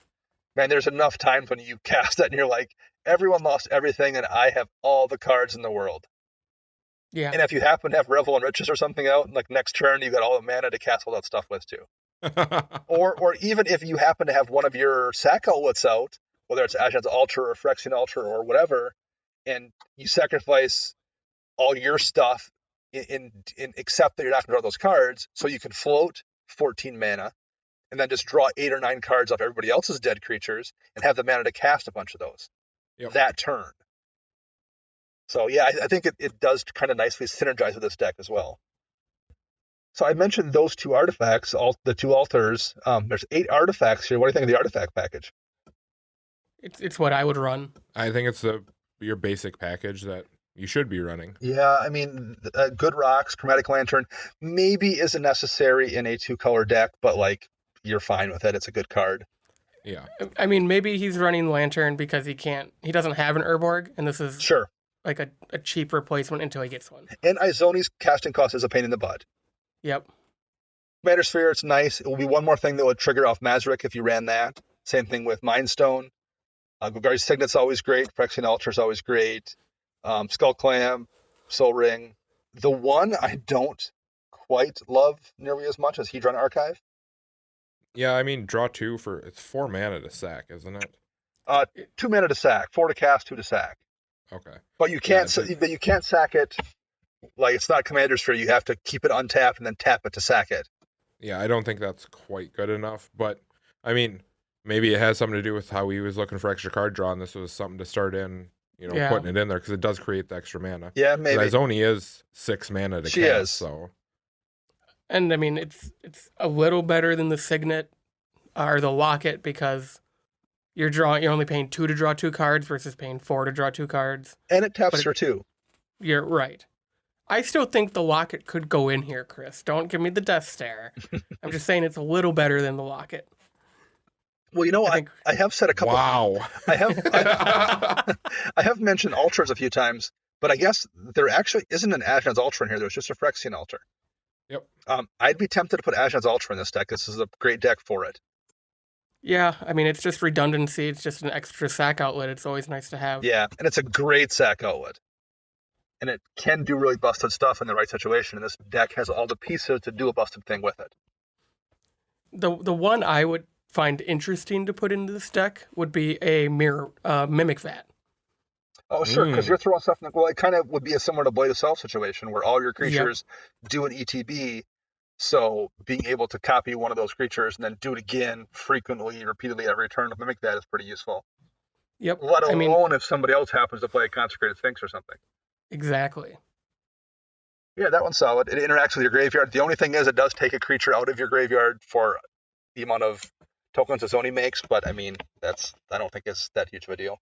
man, there's enough times when you cast that and you're like, everyone lost everything, and I have all the cards in the world. Yeah. And if you happen to have Revel and Riches or something out, like next turn, you got all the mana to cast all that stuff with too. Or even if you happen to have one of your sack outlets out, whether it's Ashnod's Altar or Phyrexian Altar or whatever, and you sacrifice all your stuff in except that you're not going to draw those cards, so you can float 14 mana and then just draw 8 or 9 cards off everybody else's dead creatures and have the mana to cast a bunch of those that turn. So yeah, I think it does kind of nicely synergize with this deck as well. So I mentioned those 2 artifacts, the 2 altars. There's 8 artifacts here. What do you think of the artifact package? It's what I would run. I think it's your basic package that you should be running. Yeah, I mean, good rocks, Chromatic Lantern maybe isn't necessary in a 2-color deck, but like you're fine with it. It's a good card. Yeah. I mean, maybe he's running Lantern because he doesn't have an Urborg, and this is Sure like a cheap replacement until he gets one. And Izoni's casting cost is a pain in the butt. Yep. Matter Sphere, it's nice. It will be one more thing that would trigger off Mazrik if you ran that. Same thing with Mind Stone. Golgari's Signet's always great. Phyrexian Altar's always great. Skull Clam, Soul Ring. The one I don't quite love nearly as much as Hedron Archive. Yeah, I mean, draw 2 it's 4 mana to sack, isn't it? 2 mana to sack, 4 to cast, 2 to sack. Okay. But you can't sack it like it's not Commander's Sphere. You have to keep it untapped and then tap it to sack it. Yeah, I don't think that's quite good enough. But I mean, maybe it has something to do with how he was looking for extra card draw, and this was something to start in. Putting it in there because it does create the extra mana. Yeah, maybe. Izoni is 6 mana to cast. So. And I mean, it's a little better than the Signet or the Locket because you're only paying 2 to draw 2 cards versus paying 4 to draw 2 cards. And it taps for 2. You're right. I still think the Locket could go in here, Chris. Don't give me the death stare. I'm just saying it's a little better than the Locket. Well, I have said a couple. Wow. I have mentioned altars a few times, but I guess there actually isn't an Ashnod's Altar in here. There's just a Phyrexian Altar. Yep. I'd be tempted to put Ashnod's Altar in this deck. This is a great deck for it. Yeah, I mean, it's just redundancy. It's just an extra sack outlet. It's always nice to have. Yeah, and it's a great sack outlet. And it can do really busted stuff in the right situation, and this deck has all the pieces to do a busted thing with it. The one I would find interesting to put into this deck would be a Mimic Vat. Oh, sure, because you're throwing stuff in well, it kind of would be a similar to Blade of Self situation where all your creatures do an ETB, so being able to copy one of those creatures and then do it again frequently, repeatedly every turn to Mimic Vat is pretty useful. Yep. Let alone if somebody else happens to play a Consecrated Sphinx or something. Exactly. Yeah, that one's solid. It interacts with your graveyard. The only thing is it does take a creature out of your graveyard for the amount of tokens Izoni makes, but I mean, I don't think it's that huge of a deal.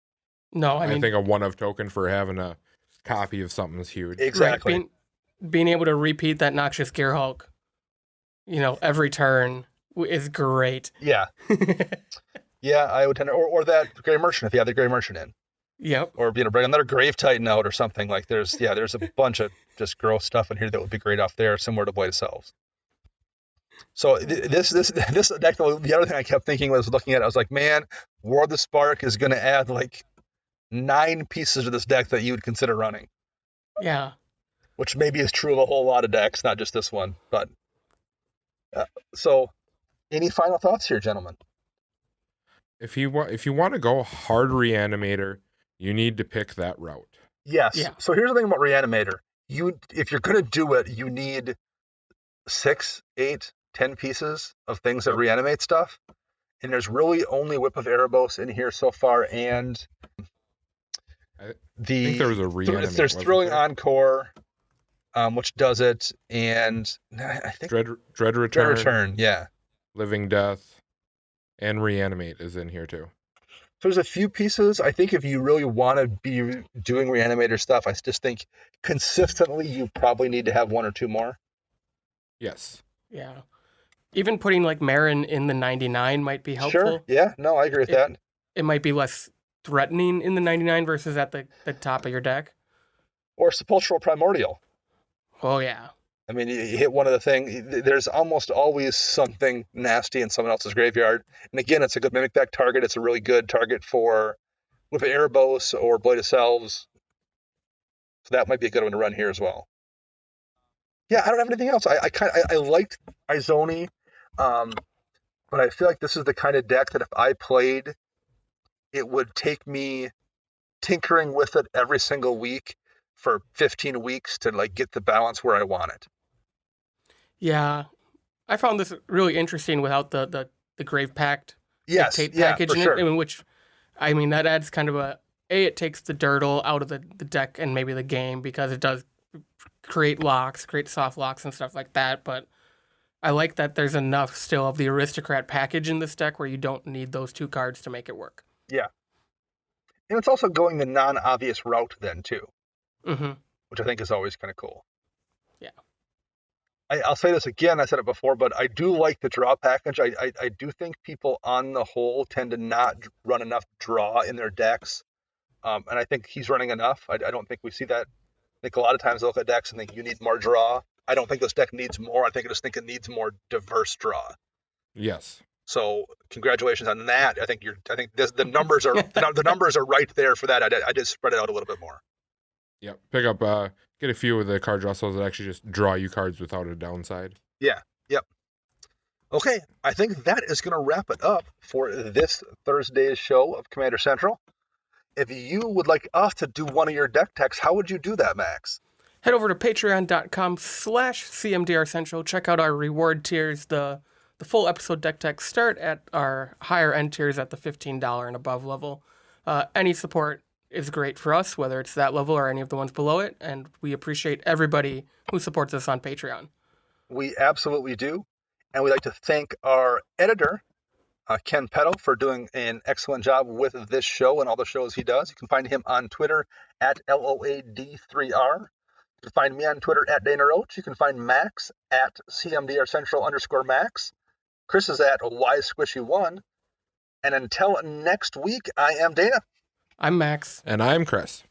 No, I mean, think a 1-of token for having a copy of something is huge. Exactly. Right, being able to repeat that Noxious Gearhulk, every turn is great. Yeah. Yeah, I would tend to, or that Grey Merchant if you have the Grey Merchant in. Yep. Or bring another Grave Titan out or something. Like there's a bunch of just gross stuff in here that would be great off there, similar to Blade of Selves. So this deck, the other thing I kept thinking was looking at it, I was like, man, War of the Spark is going to add like 9 pieces to this deck that you would consider running. Yeah. Which maybe is true of a whole lot of decks, not just this one. But so, any final thoughts here, gentlemen? If you want to go hard Reanimator, you need to pick that route. Yes. Yeah. So here's the thing about Reanimator. If you're going to do it, you need 6, 8, 10 pieces of things that reanimate stuff. And there's really only Whip of Erebos in here so far, and I think there was a Reanimate. There's Thrilling Encore, which does it, and I think Dread Return. Dread Return, yeah. Living Death, and Reanimate is in here too. So there's a few pieces. I think if you really want to be doing Reanimator stuff, I just think consistently you probably need to have 1 or 2 more. Yes. Yeah. Even putting like Marin in the 99 might be helpful. Sure. Yeah. No, I agree with that. It might be less threatening in the 99 versus at the top of your deck. Or Sepulchral Primordial. Oh, yeah. I mean, you hit one of the things. There's almost always something nasty in someone else's graveyard. And again, it's a good Mimic Deck target. It's a really good target for Whip of Erebos or Blade of Selves. So that might be a good one to run here as well. Yeah, I don't have anything else. I liked Izoni, um, but I feel like this is the kind of deck that if I played, it would take me tinkering with it every single week for 15 weeks to like get the balance where I want it. Yeah, I found this really interesting without the Grave Pact Yes, dictate yeah, package for in it, sure. in which, I mean, that adds kind of it takes the dirtle out of the deck and maybe the game because it does create locks, create soft locks and stuff like that. But I like that there's enough still of the aristocrat package in this deck where you don't need those two cards to make it work. Yeah, and it's also going the non-obvious route then too, Mm-hmm. which I think is always kind of cool. Yeah. I'll say this again. I said it before, but I do like the draw package. I do think people on the whole tend to not run enough draw in their decks, and I think he's running enough. I don't think we see that. I think a lot of times I look at decks and think you need more draw. I don't think this deck needs more. I just think it needs more diverse draw. Yes. So congratulations on that. I think the numbers are the numbers are right there for that. I just spread it out a little bit more. Yep. Pick up, get a few of the card draw spells that actually just draw you cards without a downside. Yeah. Yep. Okay. I think that is going to wrap it up for this Thursday's show of Commander Central. If you would like us to do one of your deck techs, how would you do that, Max? Head over to patreon.com/CMDR Central. Check out our reward tiers. The full episode deck techs start at our higher end tiers at the $15 and above level. Any support is great for us, whether it's that level or any of the ones below it, and we appreciate everybody who supports us on Patreon. We absolutely do. And we'd like to thank our editor, Ken Peddle, for doing an excellent job with this show and all the shows he does. You can find him on Twitter at LOAD3R. You can find me on Twitter at Dana Roach. You can find Max at CMDR Central _Max. Chris is at YSquishy1. And until next week, I am Dana. I'm Max. And I'm Chris.